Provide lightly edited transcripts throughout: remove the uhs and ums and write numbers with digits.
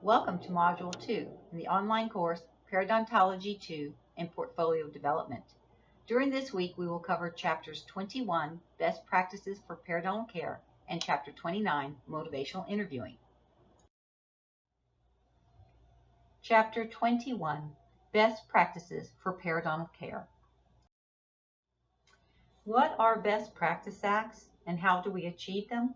Welcome to Module 2 in the online course Periodontology 2 and Portfolio Development. During this week, we will cover Chapters 21, Best Practices for Periodontal Care, and Chapter 29, Motivational Interviewing. Chapter 21, Best Practices for Periodontal Care. What are best practice acts and how do we achieve them?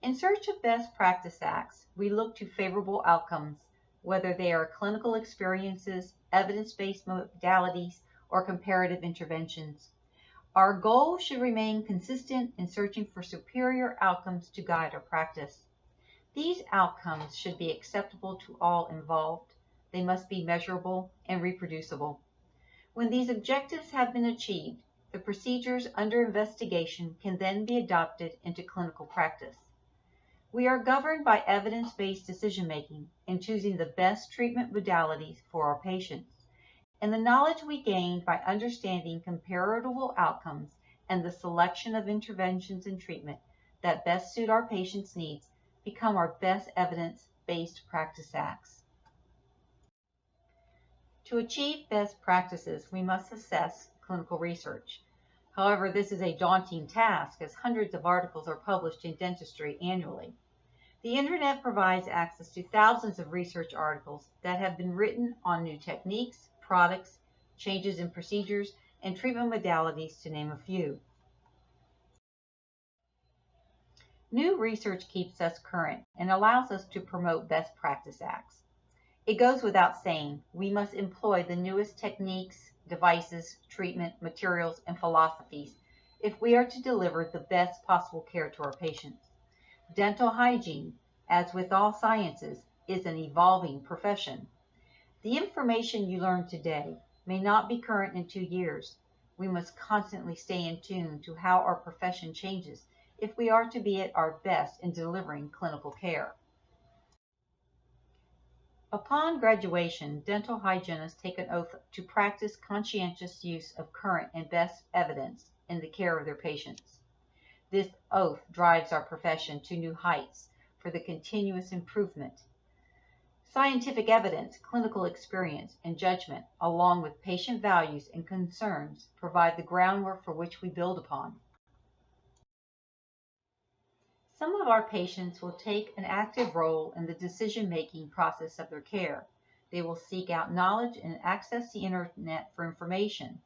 In search of best practice acts, we look to favorable outcomes, whether they are clinical experiences, evidence-based modalities, or comparative interventions. Our goal should remain consistent in searching for superior outcomes to guide our practice. These outcomes should be acceptable to all involved. They must be measurable and reproducible. When these objectives have been achieved, the procedures under investigation can then be adopted into clinical practice. We are governed by evidence-based decision-making in choosing the best treatment modalities for our patients, and the knowledge we gain by understanding comparable outcomes and the selection of interventions and treatment that best suit our patients' needs become our best evidence-based practice acts. To achieve best practices, we must assess clinical research. However, this is a daunting task as hundreds of articles are published in dentistry annually. The Internet provides access to thousands of research articles that have been written on new techniques, products, changes in procedures, and treatment modalities, to name a few. New research keeps us current and allows us to promote best practice acts. It goes without saying, we must employ the newest techniques, devices, treatment, materials, and philosophies if we are to deliver the best possible care to our patients. Dental hygiene, as with all sciences, is an evolving profession. The information you learn today may not be current in 2 years. We must constantly stay in tune to how our profession changes if we are to be at our best in delivering clinical care. Upon graduation, dental hygienists take an oath to practice conscientious use of current and best evidence in the care of their patients. This oath drives our profession to new heights for the continuous improvement. Scientific evidence, clinical experience, and judgment, along with patient values and concerns, provide the groundwork for which we build upon. Some of our patients will take an active role in the decision-making process of their care. They will seek out knowledge and access the Internet for information.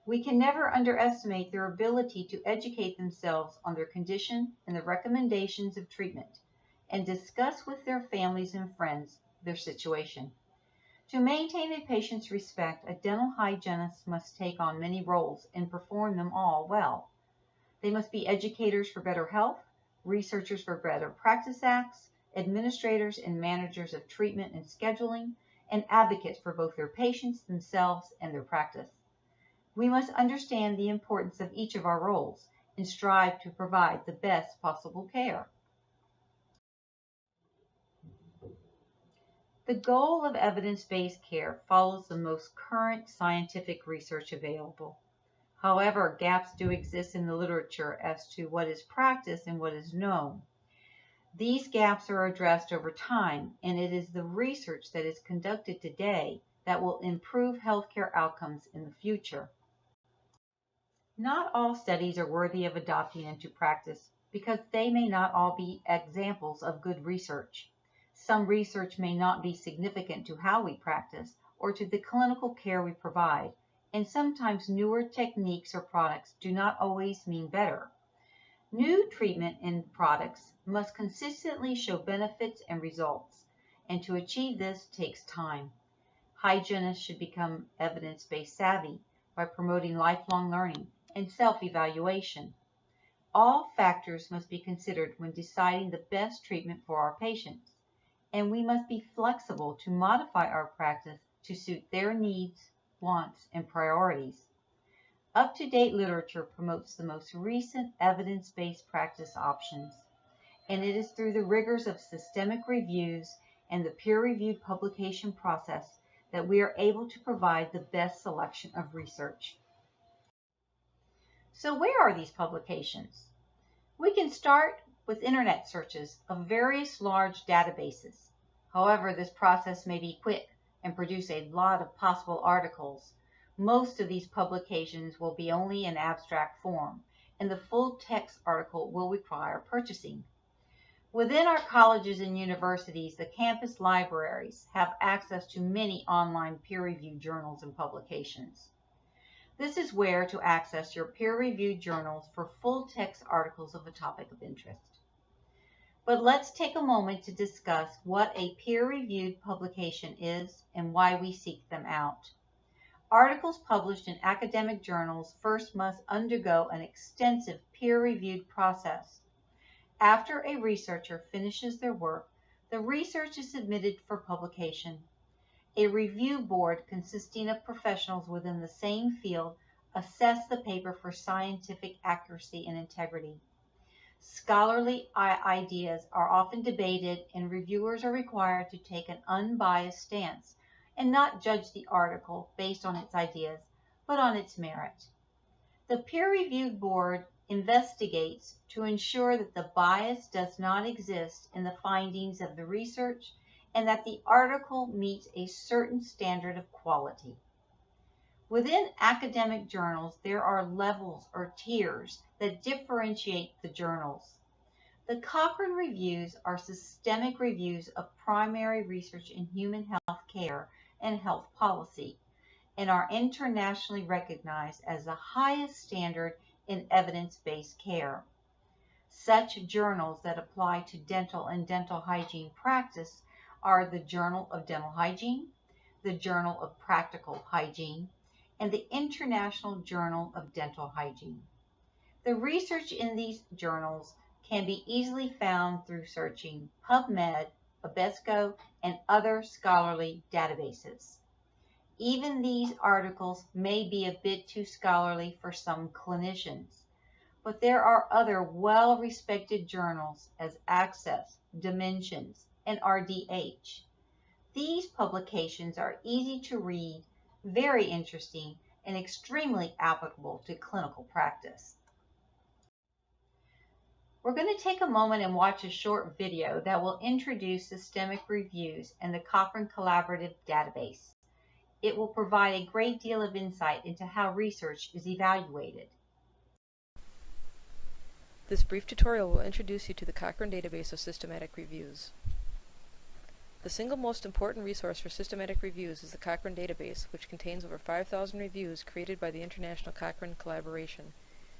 We can never underestimate their ability to educate themselves on their condition and the recommendations of treatment, and discuss with their families and friends their situation. To maintain a patient's respect, a dental hygienist must take on many roles and perform them all well. They must be educators for better health, researchers for better practice acts, administrators and managers of treatment and scheduling, and advocates for both their patients themselves and their practice. We must understand the importance of each of our roles and strive to provide the best possible care. The goal of evidence-based care follows the most current scientific research available. However, gaps do exist in the literature as to what is practiced and what is known. These gaps are addressed over time, and it is the research that is conducted today that will improve healthcare outcomes in the future. Not all studies are worthy of adopting into practice because they may not all be examples of good research. Some research may not be significant to how we practice or to the clinical care we provide, and sometimes newer techniques or products do not always mean better. New treatment and products must consistently show benefits and results, and to achieve this takes time. Hygienists should become evidence-based savvy by promoting lifelong learning and self-evaluation. All factors must be considered when deciding the best treatment for our patients, and we must be flexible to modify our practice to suit their needs, wants, and priorities. Up-to-date literature promotes the most recent evidence-based practice options, and it is through the rigors of systemic reviews and the peer-reviewed publication process that we are able to provide the best selection of research. So where are these publications? We can start with Internet searches of various large databases. However, this process may be quick and produce a lot of possible articles. Most of these publications will be only in abstract form, and the full text article will require purchasing. Within our colleges and universities, the campus libraries have access to many online peer-reviewed journals and publications. This is where to access your peer-reviewed journals for full-text articles of a topic of interest. But let's take a moment to discuss what a peer-reviewed publication is and why we seek them out. Articles published in academic journals first must undergo an extensive peer-reviewed process. After a researcher finishes their work, the research is submitted for publication. A review board consisting of professionals within the same field assess the paper for scientific accuracy and integrity. Scholarly ideas are often debated, and reviewers are required to take an unbiased stance and not judge the article based on its ideas, but on its merit. The peer-reviewed board investigates to ensure that the bias does not exist in the findings of the research and that the article meets a certain standard of quality. Within academic journals, there are levels or tiers that differentiate the journals. The Cochrane Reviews are systemic reviews of primary research in human health care and health policy, and are internationally recognized as the highest standard in evidence-based care. Such journals that apply to dental and dental hygiene practice are the Journal of Dental Hygiene, the Journal of Practical Hygiene, and the International Journal of Dental Hygiene. The research in these journals can be easily found through searching PubMed, Abesco, and other scholarly databases. Even these articles may be a bit too scholarly for some clinicians, but there are other well-respected journals as Access, Dimensions, and RDH. These publications are easy to read, very interesting, and extremely applicable to clinical practice. We're going to take a moment and watch a short video that will introduce systemic reviews and the Cochrane Collaborative Database. It will provide a great deal of insight into how research is evaluated. This brief tutorial will introduce you to the Cochrane Database of Systematic Reviews. The single most important resource for systematic reviews is the Cochrane Database, which contains over 5,000 reviews created by the International Cochrane Collaboration.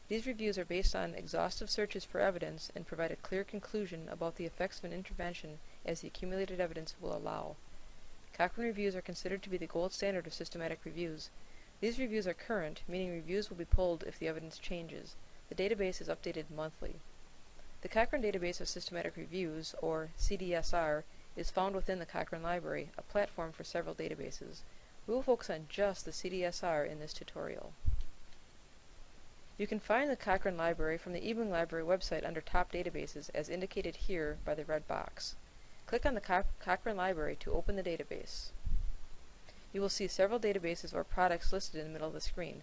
These reviews are based on exhaustive searches for evidence and provide a clear conclusion about the effects of an intervention as the accumulated evidence will allow. Cochrane reviews are considered to be the gold standard of systematic reviews. These reviews are current, meaning reviews will be pulled if the evidence changes. The database is updated monthly. The Cochrane Database of Systematic Reviews, or CDSR, is found within the Cochrane Library, a platform for several databases. We will focus on just the CDSR in this tutorial. You can find the Cochrane Library from the eBoom Library website under Top Databases as indicated here by the red box. Click on the Cochrane Library to open the database. You will see several databases or products listed in the middle of the screen.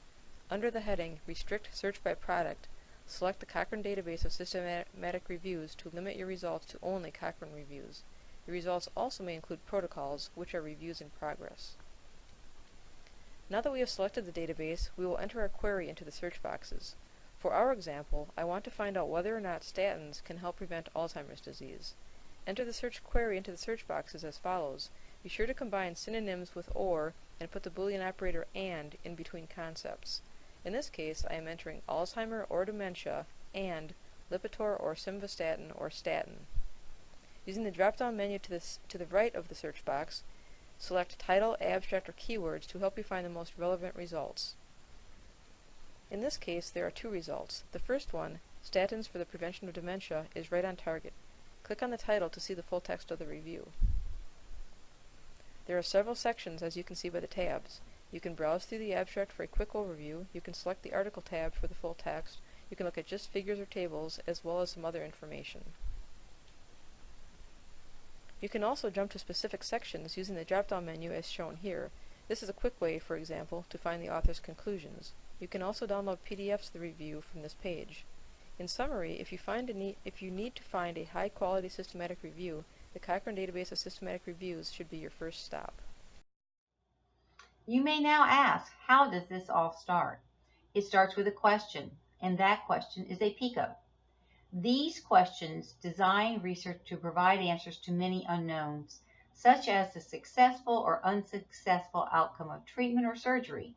Under the heading Restrict Search by Product, select the Cochrane Database of Systematic Reviews to limit your results to only Cochrane reviews. The results also may include protocols, which are reviews in progress. Now that we have selected the database, we will enter our query into the search boxes. For our example, I want to find out whether or not statins can help prevent Alzheimer's disease. Enter the search query into the search boxes as follows. Be sure to combine synonyms with or and put the Boolean operator and in between concepts. In this case, I am entering Alzheimer or dementia and Lipitor or simvastatin or statin. Using the drop-down menu to the right of the search box, select title, abstract, or keywords to help you find the most relevant results. In this case, there are two results. The first one, Statins for the Prevention of Dementia, is right on target. Click on the title to see the full text of the review. There are several sections, as you can see by the tabs. You can browse through the abstract for a quick overview. You can select the article tab for the full text. You can look at just figures or tables, as well as some other information. You can also jump to specific sections using the drop-down menu as shown here. This is a quick way, for example, to find the author's conclusions. You can also download PDFs of the review from this page. In summary, if you need to find a high-quality systematic review, The Cochrane Database of Systematic Reviews should be your first stop. You may now ask, how does this all start? It starts with a question, and that question is a PICO. These questions design research to provide answers to many unknowns, such as the successful or unsuccessful outcome of treatment or surgery,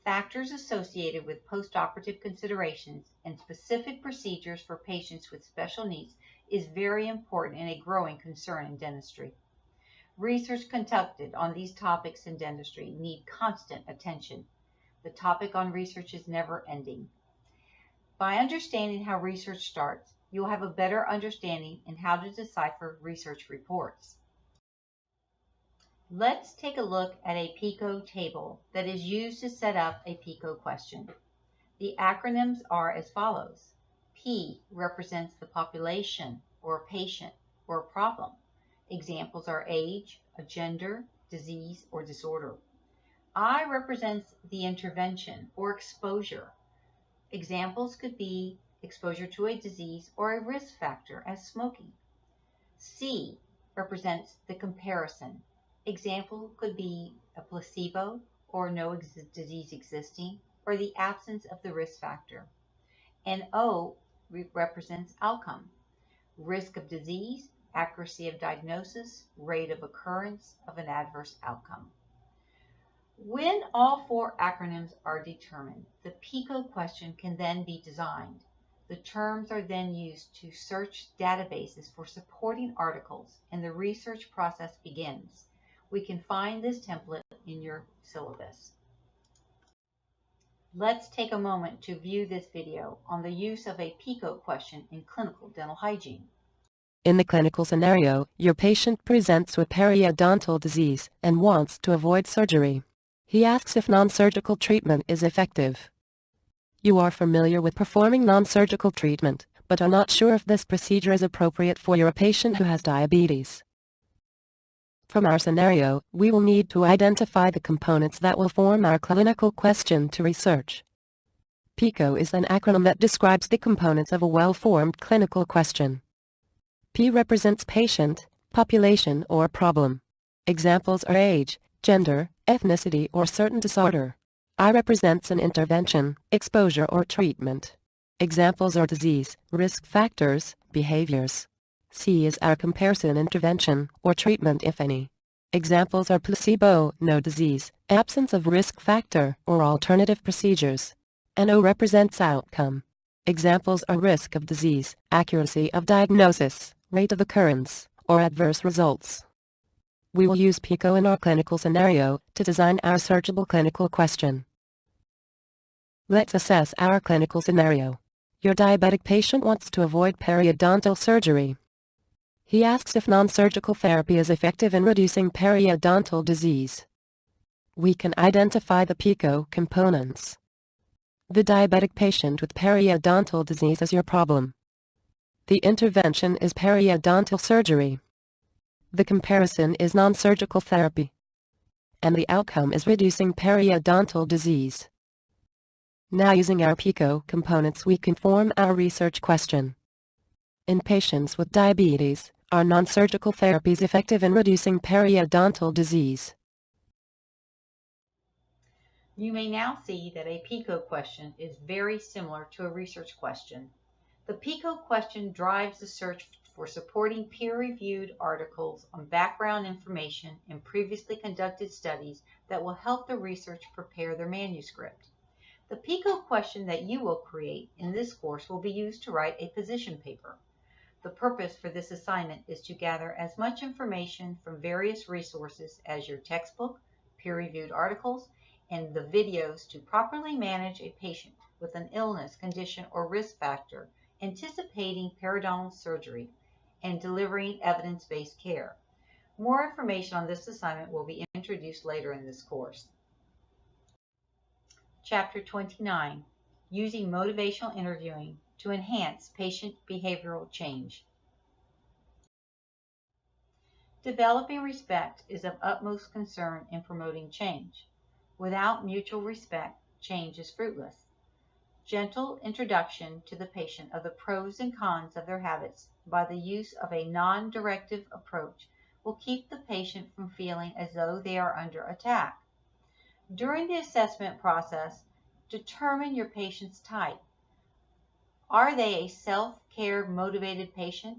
factors associated with postoperative considerations, and specific procedures for patients with special needs is very important and a growing concern in dentistry. Research conducted on these topics in dentistry need constant attention. The topic on research is never ending. By understanding how research starts, you will have a better understanding in how to decipher research reports. Let's take a look at a PICO table that is used to set up a PICO question. The acronyms are as follows. P represents the population or patient or problem. Examples are age, a gender, disease, or disorder. I represents the intervention or exposure. Examples could be exposure to a disease or a risk factor as smoking. C represents the comparison. Example could be a placebo or no disease existing or the absence of the risk factor. And O represents outcome. Risk of disease, accuracy of diagnosis, rate of occurrence of an adverse outcome. When all four acronyms are determined, the PICO question can then be designed. The terms are then used to search databases for supporting articles, and the research process begins. We can find this template in your syllabus. Let's take a moment to view this video on the use of a PICO question in clinical dental hygiene. In the clinical scenario, your patient presents with periodontal disease and wants to avoid surgery. He asks if non-surgical treatment is effective. You are familiar with performing non-surgical treatment, but are not sure if this procedure is appropriate for your patient who has diabetes. From our scenario, we will need to identify the components that will form our clinical question to research. PICO is an acronym that describes the components of a well-formed clinical question. P represents patient, population, or problem. Examples are age, gender, ethnicity, or certain disorder. I represents an intervention, exposure, or treatment. Examples are disease, risk factors, behaviors. C is our comparison, intervention, or treatment if any. Examples are placebo, no disease, absence of risk factor, or alternative procedures. And O represents outcome. Examples are risk of disease, accuracy of diagnosis, rate of occurrence, or adverse results. We will use PICO in our clinical scenario to design our searchable clinical question. Let's assess our clinical scenario. Your diabetic patient wants to avoid periodontal surgery. He asks if non-surgical therapy is effective in reducing periodontal disease. We can identify the PICO components. The diabetic patient with periodontal disease is your problem. The intervention is periodontal surgery. The comparison is non-surgical therapy. And the outcome is reducing periodontal disease. Now, using our PICO components, we can form our research question. In patients with diabetes, are non-surgical therapies effective in reducing periodontal disease? You may now see that a PICO question is very similar to a research question. The PICO question drives the search for supporting peer-reviewed articles on background information and previously conducted studies that will help the researcher prepare their manuscript. The PICO question that you will create in this course will be used to write a position paper. The purpose for this assignment is to gather as much information from various resources as your textbook, peer-reviewed articles, and the videos to properly manage a patient with an illness, condition, or risk factor, anticipating periodontal surgery, and delivering evidence-based care. More information on this assignment will be introduced later in this course. Chapter 29, Using Motivational Interviewing to Enhance Patient Behavioral Change. Developing respect is of utmost concern in promoting change. Without mutual respect, change is fruitless. Gentle introduction to the patient of the pros and cons of their habits by the use of a non-directive approach will keep the patient from feeling as though they are under attack. During the assessment process, determine your patient's type. Are they a self-care motivated patient,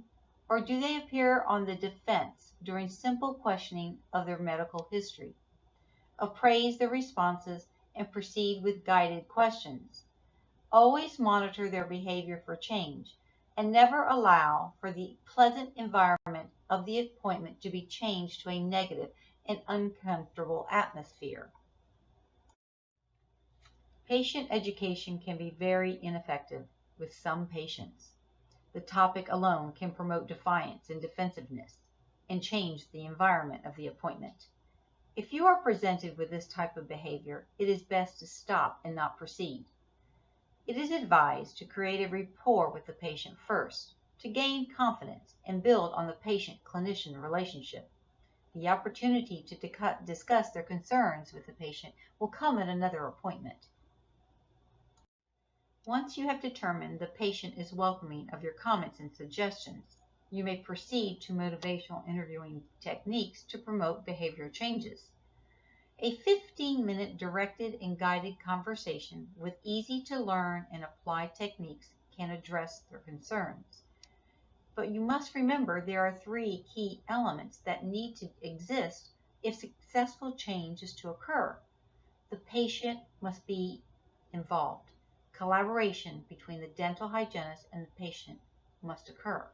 or do they appear on the defense during simple questioning of their medical history? Appraise their responses and proceed with guided questions. Always monitor their behavior for change and never allow for the pleasant environment of the appointment to be changed to a negative and uncomfortable atmosphere. Patient education can be very ineffective with some patients. The topic alone can promote defiance and defensiveness and change the environment of the appointment. If you are presented with this type of behavior, it is best to stop and not proceed. It is advised to create a rapport with the patient first, to gain confidence and build on the patient-clinician relationship. The opportunity to discuss their concerns with the patient will come at another appointment. Once you have determined the patient is welcoming of your comments and suggestions, you may proceed to motivational interviewing techniques to promote behavioral changes. A 15-minute directed and guided conversation with easy-to-learn and apply techniques can address their concerns. But you must remember there are 3 key elements that need to exist if successful change is to occur. The patient must be involved. Collaboration between the dental hygienist and the patient must occur.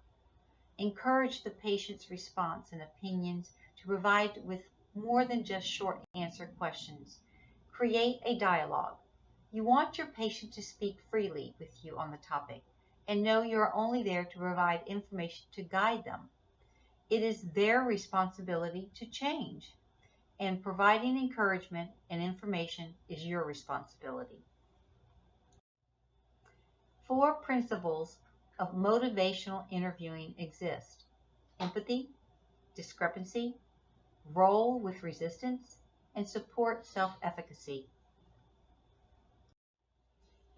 Encourage the patient's response and opinions to provide with more than just short answer questions. Create a dialogue. You want your patient to speak freely with you on the topic and know you are only there to provide information to guide them. It is their responsibility to change, and providing encouragement and information is your responsibility. 4 principles of motivational interviewing exist: empathy, discrepancy, role with resistance, and support self-efficacy.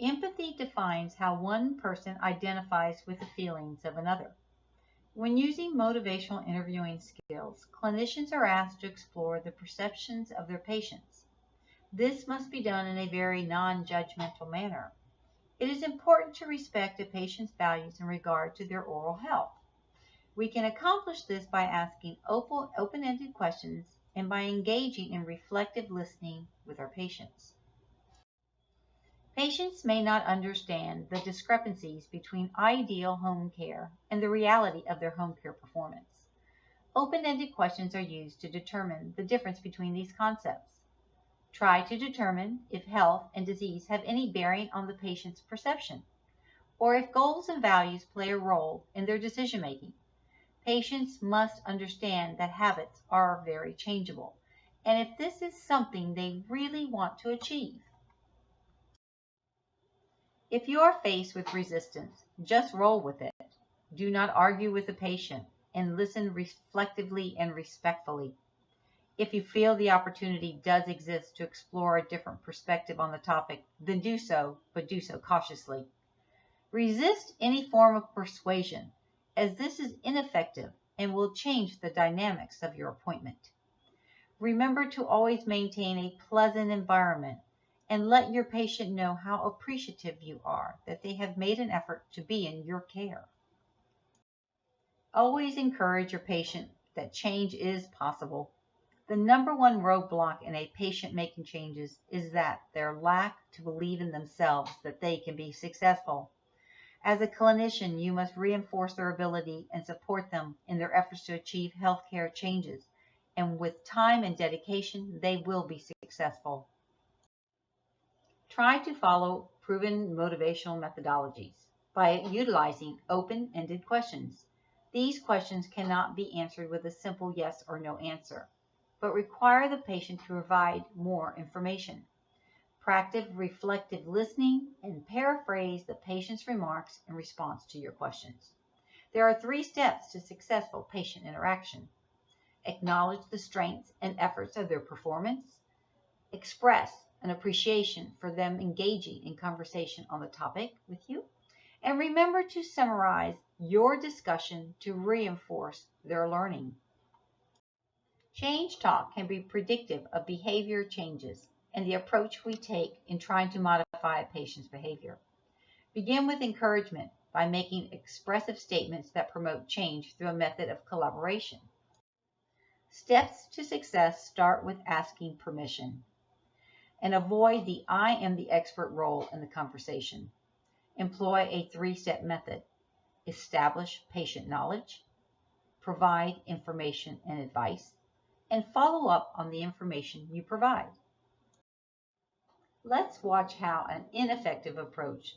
Empathy defines how one person identifies with the feelings of another. When using motivational interviewing skills, clinicians are asked to explore the perceptions of their patients. This must be done in a very non-judgmental manner. It is important to respect a patient's values in regard to their oral health. We can accomplish this by asking open-ended questions and by engaging in reflective listening with our patients. Patients may not understand the discrepancies between ideal home care and the reality of their home care performance. Open-ended questions are used to determine the difference between these concepts. Try to determine if health and disease have any bearing on the patient's perception, or if goals and values play a role in their decision-making. Patients must understand that habits are very changeable, and if this is something they really want to achieve. If you are faced with resistance, just roll with it. Do not argue with the patient, and listen reflectively and respectfully. If you feel the opportunity does exist to explore a different perspective on the topic, then do so, but do so cautiously. Resist any form of persuasion, as this is ineffective and will change the dynamics of your appointment. Remember to always maintain a pleasant environment and let your patient know how appreciative you are that they have made an effort to be in your care. Always encourage your patient that change is possible. The number one roadblock in a patient making changes is that their lack to believe in themselves that they can be successful. As a clinician, you must reinforce their ability and support them in their efforts to achieve healthcare changes, and with time and dedication, they will be successful. Try to follow proven motivational methodologies by utilizing open-ended questions. These questions cannot be answered with a simple yes or no answer, but require the patient to provide more information. Practice reflective listening and paraphrase the patient's remarks in response to your questions. There are 3 steps to successful patient interaction. Acknowledge the strengths and efforts of their performance. Express an appreciation for them engaging in conversation on the topic with you, and remember to summarize your discussion to reinforce their learning. Change talk can be predictive of behavior changes and the approach we take in trying to modify a patient's behavior. Begin with encouragement by making expressive statements that promote change through a method of collaboration. Steps to success start with asking permission and avoid the I am the expert role in the conversation. Employ a three-step method. Establish patient knowledge, provide information and advice, and follow up on the information you provide. Let's watch how an ineffective approach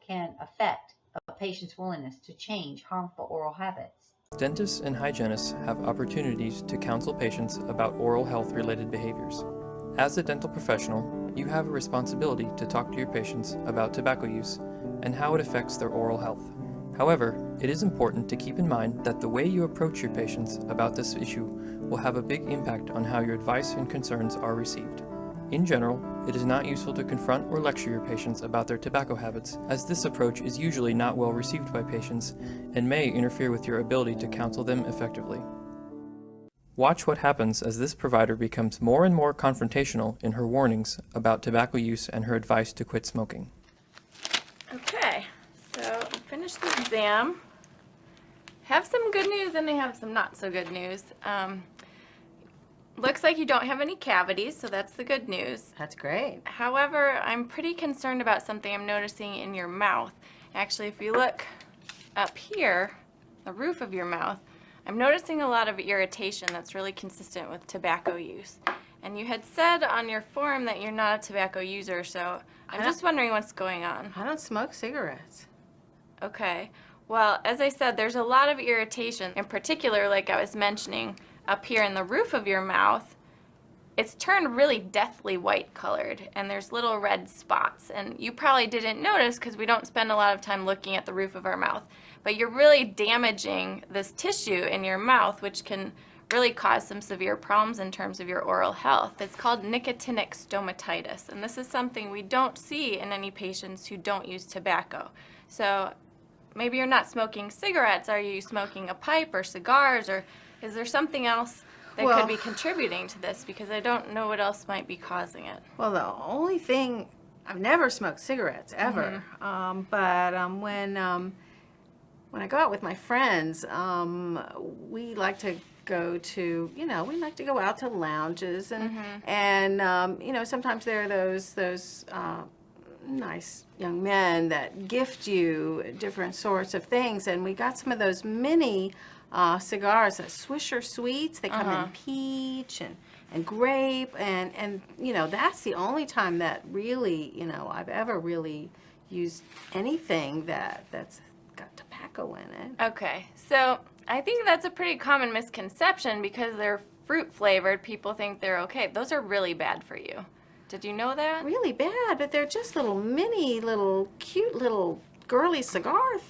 can affect a patient's willingness to change harmful oral habits. Dentists and hygienists have opportunities to counsel patients about oral health-related behaviors. As a dental professional, you have a responsibility to talk to your patients about tobacco use and how it affects their oral health. However, it is important to keep in mind that the way you approach your patients about this issue will have a big impact on how your advice and concerns are received. In general, it is not useful to confront or lecture your patients about their tobacco habits, as this approach is usually not well received by patients and may interfere with your ability to counsel them effectively. Watch what happens as this provider becomes more and more confrontational in her warnings about tobacco use and her advice to quit smoking. Okay, so I finished the exam. Have some good news and I have some not so good news. Looks like you don't have any cavities, so that's the good news. That's great. However, I'm pretty concerned about something I'm noticing in your mouth. Actually, if you look up here, the roof of your mouth, I'm noticing a lot of irritation that's really consistent with tobacco use. And you had said on your form that you're not a tobacco user, so I'm just wondering what's going on. I don't smoke cigarettes. Okay. Well, as I said, there's a lot of irritation. In particular, like I was mentioning, up here in the roof of your mouth, it's turned really deathly white colored, and there's little red spots. And you probably didn't notice because we don't spend a lot of time looking at the roof of our mouth. But you're really damaging this tissue in your mouth, which can really cause some severe problems in terms of your oral health. It's called nicotinic stomatitis, and this is something we don't see in any patients who don't use tobacco. So maybe you're not smoking cigarettes. Are you smoking a pipe or cigars, or is there something else that could be contributing to this? Because I don't know what else might be causing it. Well, the only thing, I've never smoked cigarettes, ever. But when I go out with my friends, we like to go to, we like to go out to lounges and sometimes there are those nice young men that gift you different sorts of things, and we got some of those mini cigars, Swisher Sweets. They come in peach and grape, and that's the only time that really I've ever really used anything that's got tobacco in it. Okay, so I think that's a pretty common misconception because they're fruit flavored. People think they're okay. Those are really bad for you. Did you know that? Really bad, but they're just cute little girly cigars.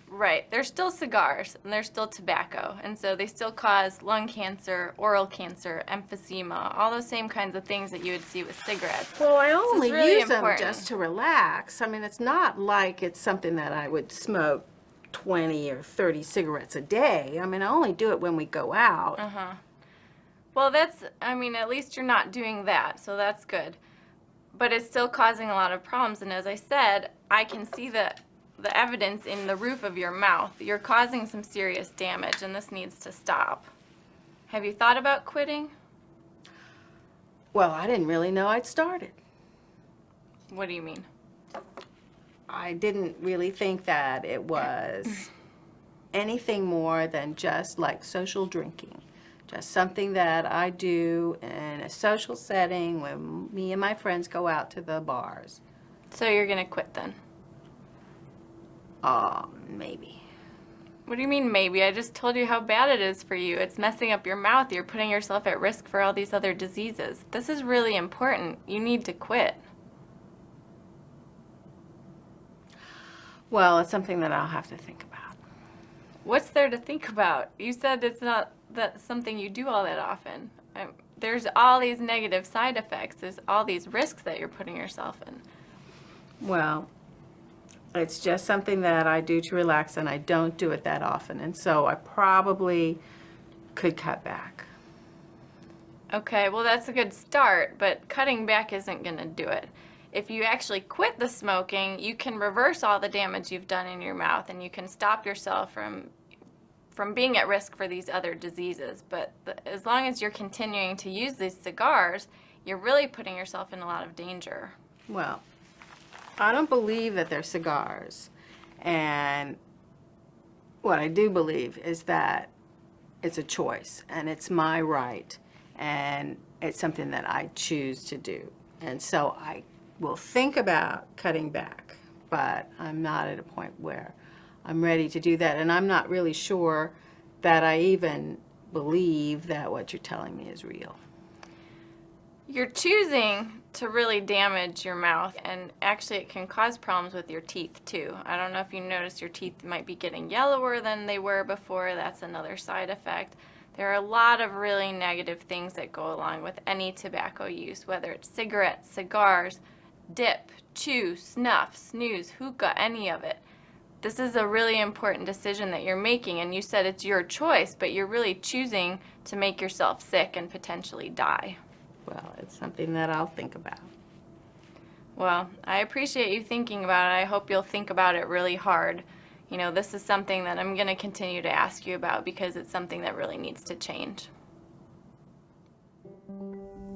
Right. They're still cigars, and they're still tobacco, and so they still cause lung cancer, oral cancer, emphysema, all those same kinds of things that you would see with cigarettes. Well, I only really use them important. just to relax. I mean, it's not like it's something that I would smoke 20 or 30 cigarettes a day. I mean, I only do it when we go out. Well, at least you're not doing that, so that's good. But it's still causing a lot of problems, and as I said, I can see the evidence in the roof of your mouth. You're causing some serious damage, and this needs to stop. Have you thought about quitting? Well, I didn't really know I'd started. What do you mean? I didn't really think that it was anything more than just like social drinking. Just something that I do in a social setting when me and my friends go out to the bars. So you're gonna quit then? Maybe. What do you mean maybe? I just told you how bad it is for you. It's messing up your mouth. You're putting yourself at risk for all these other diseases. This is really important. You need to quit. Well, it's something that I'll have to think about. What's there to think about? You said it's not that's something you do all that often. There's all these negative side effects. There's all these risks that you're putting yourself in. Well, it's just something that I do to relax, and I don't do it that often. And so I probably could cut back. Okay, well, that's a good start, but cutting back isn't going to do it. If you actually quit the smoking, you can reverse all the damage you've done in your mouth, and you can stop yourself from being at risk for these other diseases. But as long as you're continuing to use these cigars, you're really putting yourself in a lot of danger. Well, I don't believe that they're cigars. And what I do believe is that it's a choice, and it's my right, and it's something that I choose to do. And so I will think about cutting back, but I'm not at a point where I'm ready to do that. And I'm not really sure that I even believe that what you're telling me is real. You're choosing to really damage your mouth, and actually it can cause problems with your teeth too. I don't know if you noticed your teeth might be getting yellower than they were before. That's another side effect. There are a lot of really negative things that go along with any tobacco use, whether it's cigarettes, cigars, dip, chew, snuff, snooze, hookah, any of it. This is a really important decision that you're making, and you said it's your choice, but you're really choosing to make yourself sick and potentially die. Well, it's something that I'll think about. Well, I appreciate you thinking about it. I hope you'll think about it really hard. You know, this is something that I'm going to continue to ask you about because it's something that really needs to change.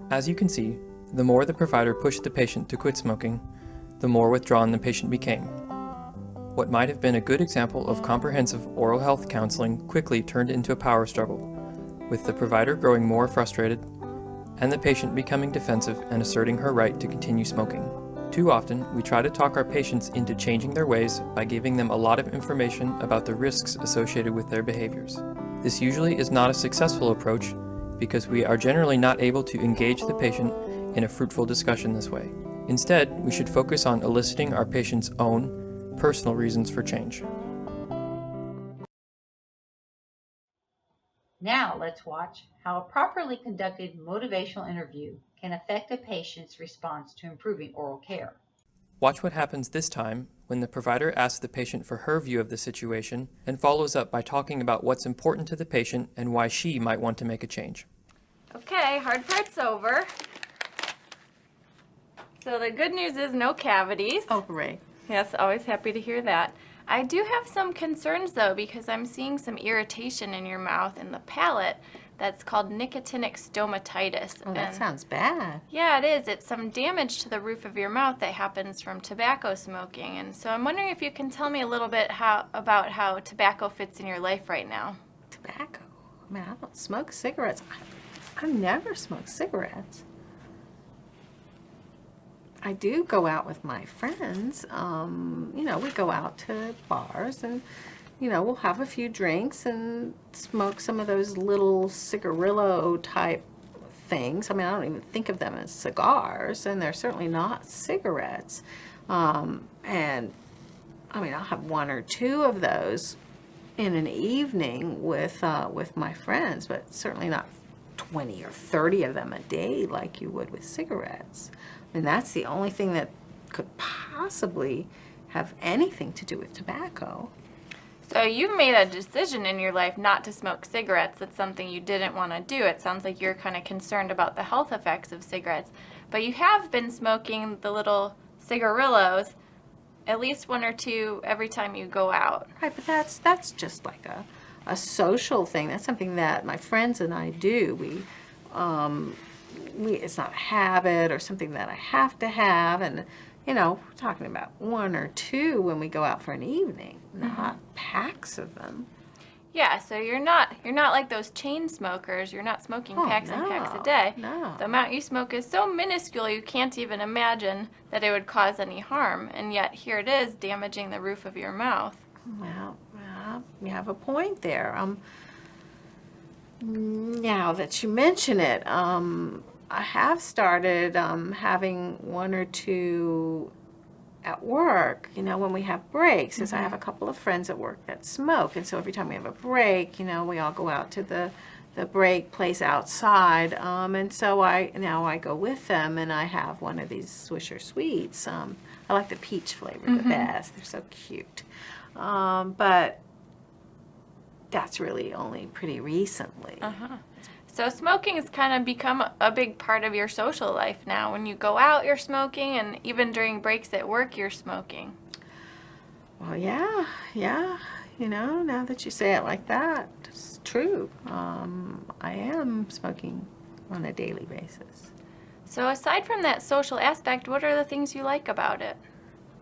As you can see, the more the provider pushed the patient to quit smoking, the more withdrawn the patient became. What might have been a good example of comprehensive oral health counseling quickly turned into a power struggle, with the provider growing more frustrated and the patient becoming defensive and asserting her right to continue smoking. Too often, we try to talk our patients into changing their ways by giving them a lot of information about the risks associated with their behaviors. This usually is not a successful approach because we are generally not able to engage the patient in a fruitful discussion this way. Instead, we should focus on eliciting our patient's own personal reasons for change. Now let's watch how a properly conducted motivational interview can affect a patient's response to improving oral care. Watch what happens this time when the provider asks the patient for her view of the situation and follows up by talking about what's important to the patient and why she might want to make a change. Okay, hard part's over. So the good news is no cavities. Oh, hooray. Yes, always happy to hear that. I do have some concerns though, because I'm seeing some irritation in your mouth and the palate that's called nicotinic stomatitis. Oh, that sounds bad. Yeah, it is. It's some damage to the roof of your mouth that happens from tobacco smoking. And so I'm wondering if you can tell me a little bit about how tobacco fits in your life right now. Tobacco? I mean, I don't smoke cigarettes. I've never smoked cigarettes. I do go out with my friends. You know, we go out to bars and, you know, we'll have a few drinks and smoke some of those little cigarillo type things. I mean, I don't even think of them as cigars, and they're certainly not cigarettes. And I mean, I'll have one or two of those in an evening with my friends, but certainly not 20 or 30 of them a day like you would with cigarettes. And that's the only thing that could possibly have anything to do with tobacco. So you've made a decision in your life not to smoke cigarettes. That's something you didn't want to do. It sounds like you're kind of concerned about the health effects of cigarettes. But you have been smoking the little cigarillos, at least one or two every time you go out. Right, but that's just like a social thing. That's something that my friends and I do. It's not a habit or something that I have to have, and you know, we're talking about one or two when we go out for an evening, not packs of them. Yeah, so you're not like those chain smokers. You're not smoking packs and packs a day. No. The amount you smoke is so minuscule you can't even imagine that it would cause any harm, and yet here it is damaging the roof of your mouth. Well, you have a point there. Now that you mention it, I have started having one or two at work, you know, when we have breaks, because I have a couple of friends at work that smoke, and so every time we have a break, you know, we all go out to the the break place outside, and so now I go with them, and I have one of these Swisher Sweets. I like the peach flavor the best. They're so cute. But that's really only pretty recently. So smoking has kind of become a big part of your social life now. When you go out, you're smoking, and even during breaks at work, you're smoking. Well, yeah. Now that you say it like that, it's true. I am smoking on a daily basis. So aside from that social aspect, what are the things you like about it?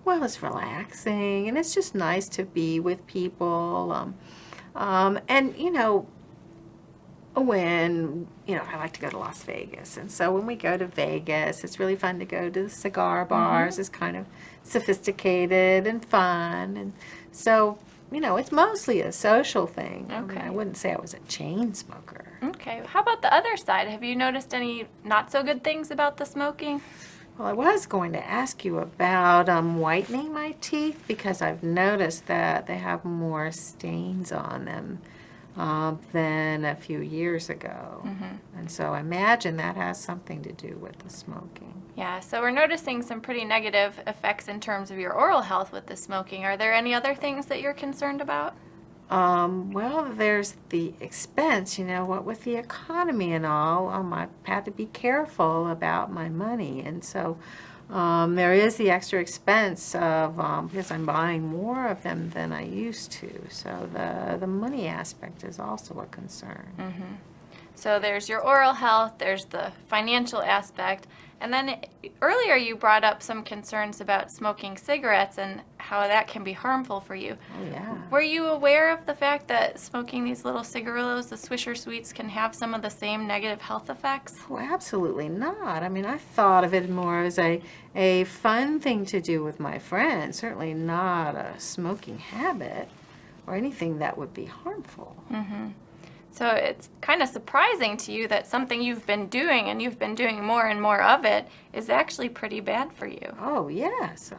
Well, it's relaxing, and it's just nice to be with people. And when I like to go to Las Vegas, and so when we go to Vegas, it's really fun to go to the cigar bars. It's kind of sophisticated and fun, and so it's mostly a social thing. Okay. I wouldn't say I was a chain smoker. Okay, how about the other side? Have you noticed any not so good things about the smoking? Well, I was going to ask you about whitening my teeth, because I've noticed that they have more stains on them than a few years ago. And so I imagine that has something to do with the smoking. Yeah, so we're noticing some pretty negative effects in terms of your oral health with the smoking. Are there any other things that you're concerned about? Well, there's the expense, what with the economy and all, I've had to be careful about my money. And so there is the extra expense of, because I'm buying more of them than I used to. So the money aspect is also a concern. So there's your oral health, there's the financial aspect, and then earlier you brought up some concerns about smoking cigarettes and how that can be harmful for you. Oh, yeah. Were you aware of the fact that smoking these little cigarillos, the Swisher Sweets, can have some of the same negative health effects? Oh, absolutely not. I mean, I thought of it more as a fun thing to do with my friends, certainly not a smoking habit or anything that would be harmful. So it's kind of surprising to you that something you've been doing, and you've been doing more and more of it, is actually pretty bad for you. Oh, yes.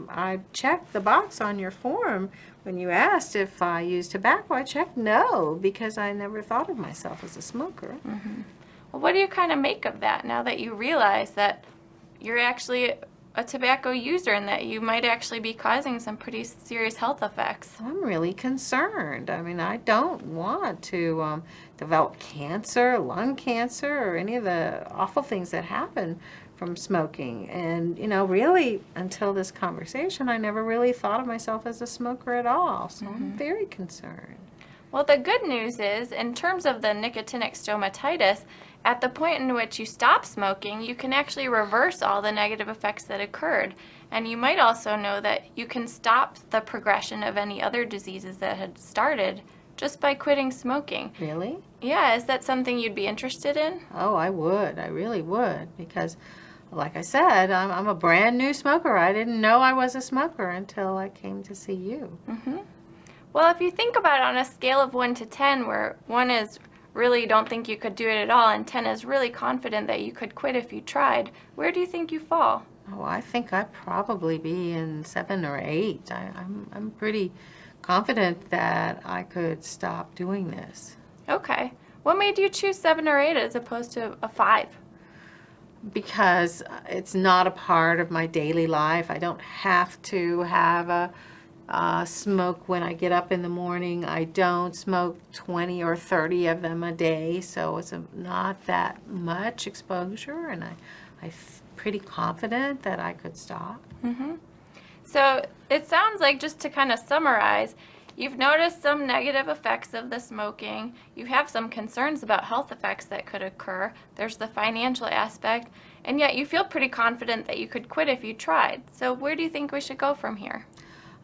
I checked the box on your form when you asked if I used tobacco. I checked no, because I never thought of myself as a smoker. Well, what do you kind of make of that now that you realize that you're actually a tobacco user and that you might actually be causing some pretty serious health effects? I'm really concerned. I mean, I don't want to develop cancer, lung cancer, or any of the awful things that happen from smoking. And, really, until this conversation, I never really thought of myself as a smoker at all. So I'm very concerned. Well, the good news is, in terms of the nicotinic stomatitis, at the point in which you stop smoking, you can actually reverse all the negative effects that occurred. And you might also know that you can stop the progression of any other diseases that had started just by quitting smoking. Really? Yeah, is that something you'd be interested in? Oh, I would. I really would. Because, like I said, I'm a brand new smoker. I didn't know I was a smoker until I came to see you. Well, if you think about it on a scale of 1 to 10, where 1 is really don't think you could do it at all, and 10 is really confident that you could quit if you tried, where do you think you fall? Oh, I think I'd probably be in 7 or 8. I'm pretty confident that I could stop doing this. Okay. What made you choose 7 or 8 as opposed to a 5? Because it's not a part of my daily life. I don't have to have a smoke when I get up in the morning. I don't smoke 20 or 30 of them a day, so it's not that much exposure, and I'm pretty confident that I could stop. So it sounds like, just to kind of summarize, you've noticed some negative effects of the smoking. You have some concerns about health effects that could occur. There's the financial aspect, and yet you feel pretty confident that you could quit if you tried. So where do you think we should go from here?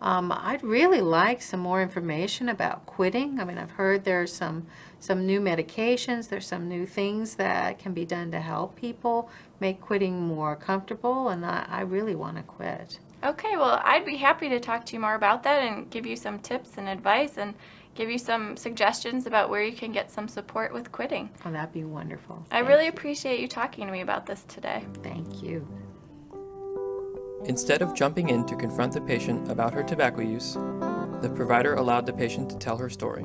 I'd really like some more information about quitting. I mean, I've heard there's some new medications, there's some new things that can be done to help people make quitting more comfortable, and I really want to quit. Okay, well, I'd be happy to talk to you more about that and give you some tips and advice and give you some suggestions about where you can get some support with quitting. Oh, that'd be wonderful. I really appreciate you talking to me about this today. Thank you. Instead of jumping in to confront the patient about her tobacco use, the provider allowed the patient to tell her story.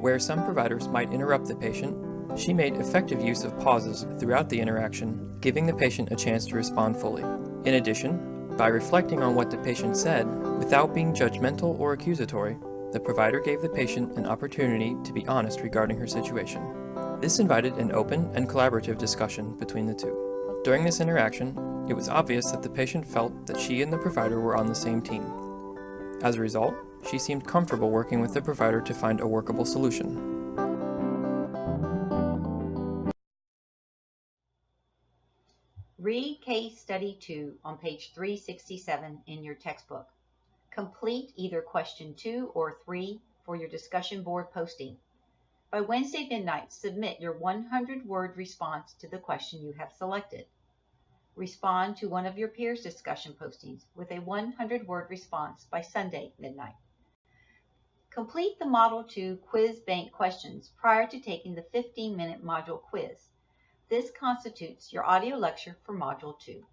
Where some providers might interrupt the patient, she made effective use of pauses throughout the interaction, giving the patient a chance to respond fully. In addition, by reflecting on what the patient said, without being judgmental or accusatory, the provider gave the patient an opportunity to be honest regarding her situation. This invited an open and collaborative discussion between the two. During this interaction, it was obvious that the patient felt that she and the provider were on the same team. As a result, she seemed comfortable working with the provider to find a workable solution. Read Case Study 2 on page 367 in your textbook. Complete either question 2 or 3 for your discussion board posting. By Wednesday midnight, submit your 100-word response to the question you have selected. Respond to one of your peers' discussion postings with a 100-word response by Sunday midnight. Complete the Module 2 quiz bank questions prior to taking the 15-minute module quiz. This constitutes your audio lecture for Module 2.